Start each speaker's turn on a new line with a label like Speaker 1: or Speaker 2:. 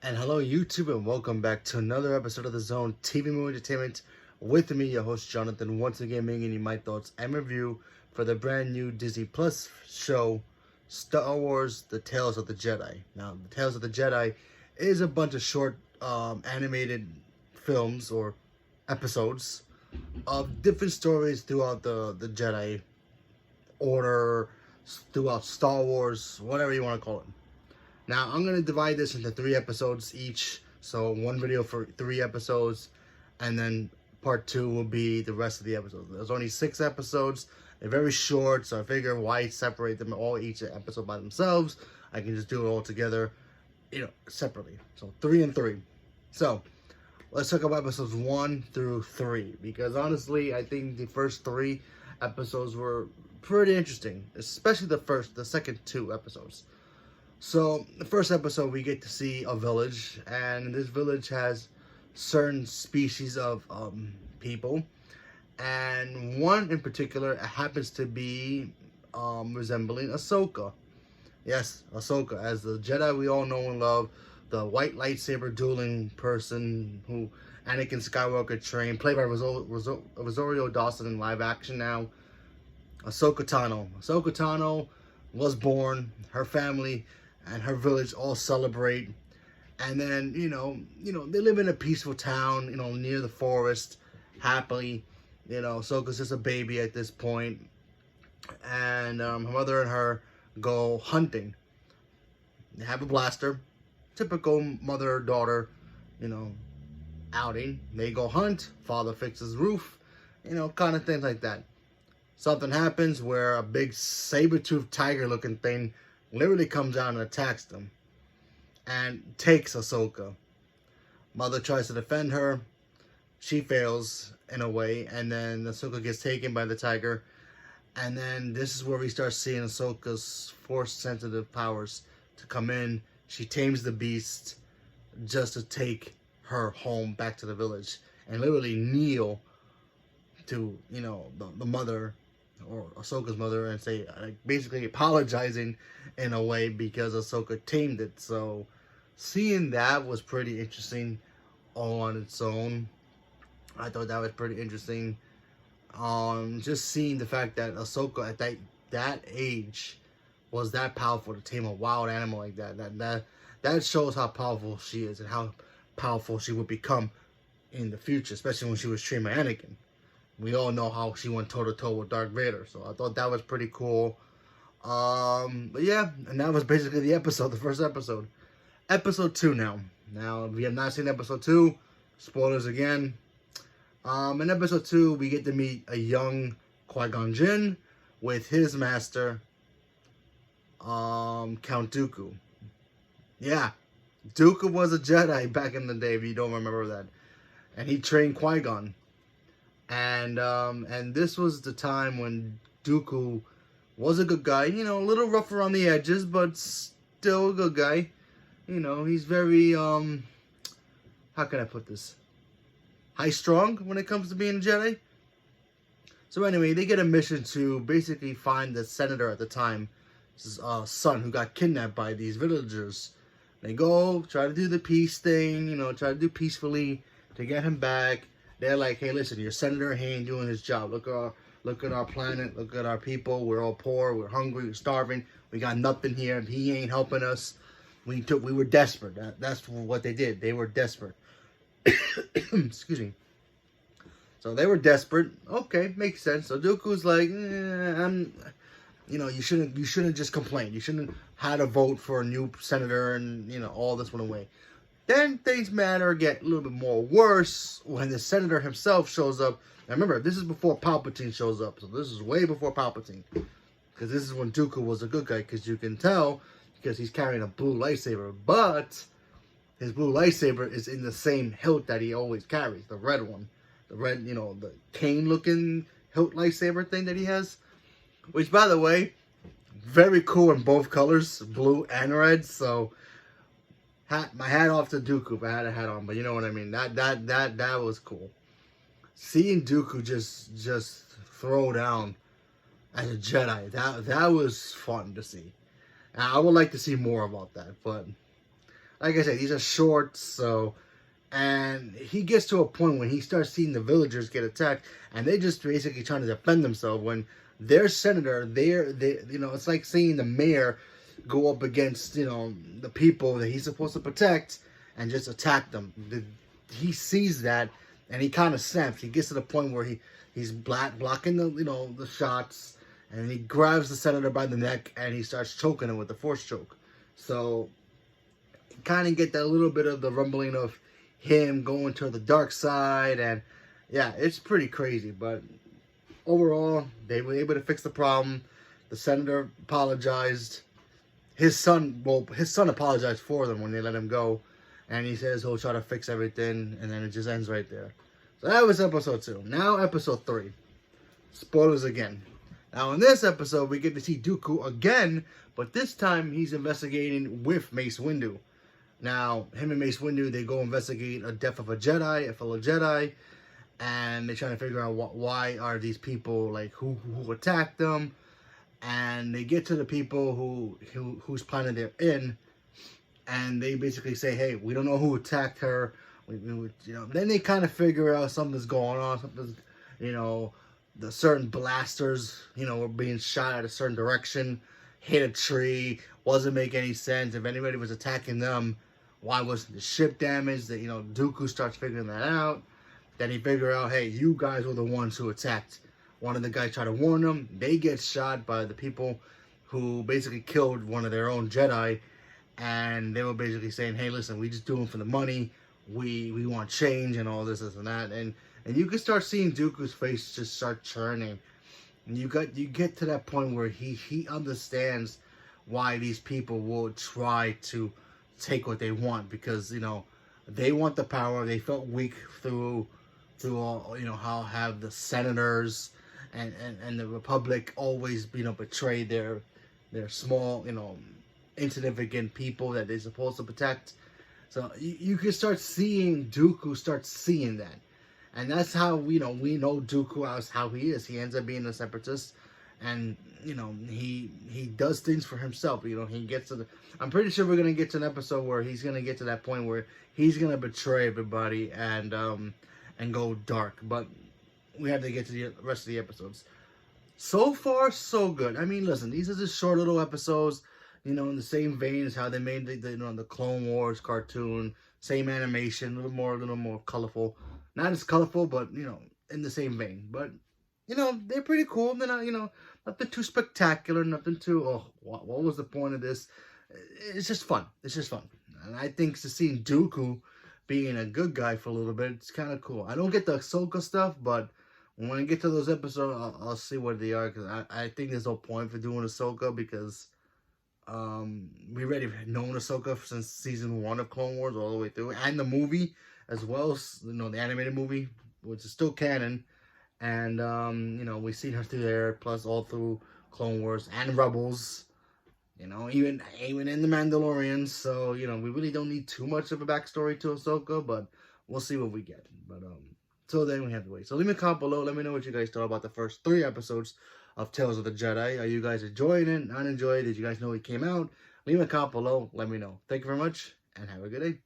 Speaker 1: And hello YouTube, and welcome back to another episode of The Zone TV Movie Entertainment with me, your host Jonathan, once again bringing you my thoughts and review for the brand new Disney Plus show Star Wars The Tales of the Jedi. Now, The Tales of the Jedi is a bunch of short animated films or episodes of different stories throughout the Jedi Order, throughout Star Wars, whatever you want to call it. Now, I'm going to divide this into 3 episodes each. So, one video for 3 episodes. And then part 2 will be the rest of the episodes. There's only 6 episodes. They're very short. So, I figure why separate them all each episode by themselves. I can just do it all together, separately. So, 3 and 3. So, let's talk about episodes 1 through 3. Because honestly, I think the first 3 episodes were pretty interesting. Especially the second 2 episodes. So, the first episode, we get to see a village, and this village has certain species of people, and one in particular happens to be resembling Ahsoka. Yes, Ahsoka, as the Jedi we all know and love, the white lightsaber dueling person who Anakin Skywalker trained, played by Rosario Dawson in live action now. Ahsoka Tano. Ahsoka Tano was born, her family and her village all celebrate, and then they live in a peaceful town, near the forest, happily. Ahsoka's just a baby at this point, and her mother and her go hunting. They have a blaster, typical mother-daughter, outing. They go hunt. Father fixes roof, kind of things like that. Something happens where a big saber-toothed tiger-looking thing literally comes out and attacks them and takes Ahsoka. Mother tries to defend her. She fails in a way, and then Ahsoka gets taken by the tiger. And then this is where we start seeing Ahsoka's force-sensitive powers to come in. She tames the beast just to take her home back to the village and literally kneel to the mother, or Ahsoka's mother, and say, basically apologizing in a way because Ahsoka tamed it. So seeing that was pretty interesting on its own. I thought that was pretty interesting. Just seeing the fact that Ahsoka at that age was that powerful to tame a wild animal like that shows how powerful she is and how powerful she would become in the future, especially when she was trained by Anakin. We all know how she went toe-to-toe with Darth Vader, so I thought that was pretty cool. But yeah, and that was basically the episode, the first episode. Episode 2 now. Now, if you have not seen episode 2, spoilers again. In episode 2, we get to meet a young Qui-Gon Jinn with his master, Count Dooku. Yeah, Dooku was a Jedi back in the day, if you don't remember that. And he trained Qui-Gon. And this was the time when Dooku was a good guy, a little rough around the edges, but still a good guy. He's very, how can I put this? High-strung when it comes to being a Jedi. So anyway, they get a mission to basically find the senator at the time, his son, who got kidnapped by these villagers. They go, try to do the peace thing, try to do peacefully to get him back. They're like, hey, listen, your senator, he ain't doing his job. Look at our planet. Look at our people. We're all poor. We're hungry. We're starving. We got nothing here. He ain't helping us. We were desperate. That's what they did. They were desperate. Excuse me. So they were desperate. Okay, makes sense. So Dooku's like, you shouldn't just complain. You shouldn't had a vote for a new senator and all this went away. Then things get a little bit more worse when the senator himself shows up. Now remember, this is before Palpatine shows up. So this is way before Palpatine. Because this is when Dooku was a good guy. Because you can tell, because he's carrying a blue lightsaber. But his blue lightsaber is in the same hilt that he always carries. The red one. The red, the cane-looking hilt lightsaber thing that he has. Which, by the way, very cool in both colors. Blue and red. So my hat off to Dooku if I had a hat on, but you know what I mean. That was cool. Seeing Dooku just throw down as a Jedi, that was fun to see. I would like to see more about that, but like I said, these are shorts, so. And he gets to a point when he starts seeing the villagers get attacked, and they just basically trying to defend themselves. When their senator, it's like seeing the mayor go up against, the people that he's supposed to protect and just attack them. He sees that, and he kind of snaps. He gets to the point where he's blocking the shots, and he grabs the senator by the neck and he starts choking him with the force choke. So, kind of get that little bit of the rumbling of him going to the dark side, and yeah, it's pretty crazy. But overall, they were able to fix the problem. The senator apologized. His son apologized for them when they let him go, and he says he'll try to fix everything, and then it just ends right there. So that was episode 2. Now episode 3. Spoilers again. Now in this episode, we get to see Dooku again, but this time he's investigating with Mace Windu. Now, him and Mace Windu, they go investigate a death of a Jedi, a fellow Jedi, and they're trying to figure out why are these people, like, who attacked them, and they get to the people whose planet they're in, and they basically say, hey, we don't know who attacked her, then they kind of figure out something's going on, the certain blasters, were being shot at a certain direction, hit a tree, wasn't making any sense. If anybody was attacking them, why wasn't the ship damaged? That Dooku starts figuring that out. Then he figure out, hey, you guys were the ones who attacked. One of the guys tried to warn them. They get shot by the people who basically killed one of their own Jedi, and they were basically saying, hey, listen, we just do it for the money. We want change and all this and that, and you can start seeing Dooku's face just start churning. And you get to that point where he understands why these people will try to take what they want, because they want the power. They felt weak through all, how have the senators and the Republic always betray their small insignificant people that they're supposed to protect. So you can start seeing Dooku start seeing that. And that's how we know Dooku as how he is. He ends up being a separatist, and he does things for himself. He gets to I'm pretty sure we're gonna get to an episode where he's gonna get to that point where he's gonna betray everybody and go dark. But we have to get to the rest of the episodes. So far, so good. I mean, listen, these are just short little episodes. In the same vein as how they made the Clone Wars cartoon. Same animation, a little more colorful. Not as colorful, but, in the same vein. But, they're pretty cool. They're not, nothing too spectacular, nothing too, what was the point of this? It's just fun. It's just fun. And I think to seeing Dooku being a good guy for a little bit, it's kind of cool. I don't get the Ahsoka stuff, but when I get to those episodes, I'll see what they are. Because I think there's no point for doing Ahsoka, because we already known Ahsoka since season 1 of Clone Wars all the way through, and the movie as well, the animated movie, which is still canon, and we've seen her through there, plus all through Clone Wars and Rebels, even in the Mandalorian. So we really don't need too much of a backstory to Ahsoka, but we'll see what we get. But till then, we have to wait. So leave me a comment below. Let me know what you guys thought about the first 3 episodes of Tales of the Jedi. Are you guys enjoying it? Not enjoying it? Did you guys know it came out? Leave me a comment below. Let me know. Thank you very much, and have a good day.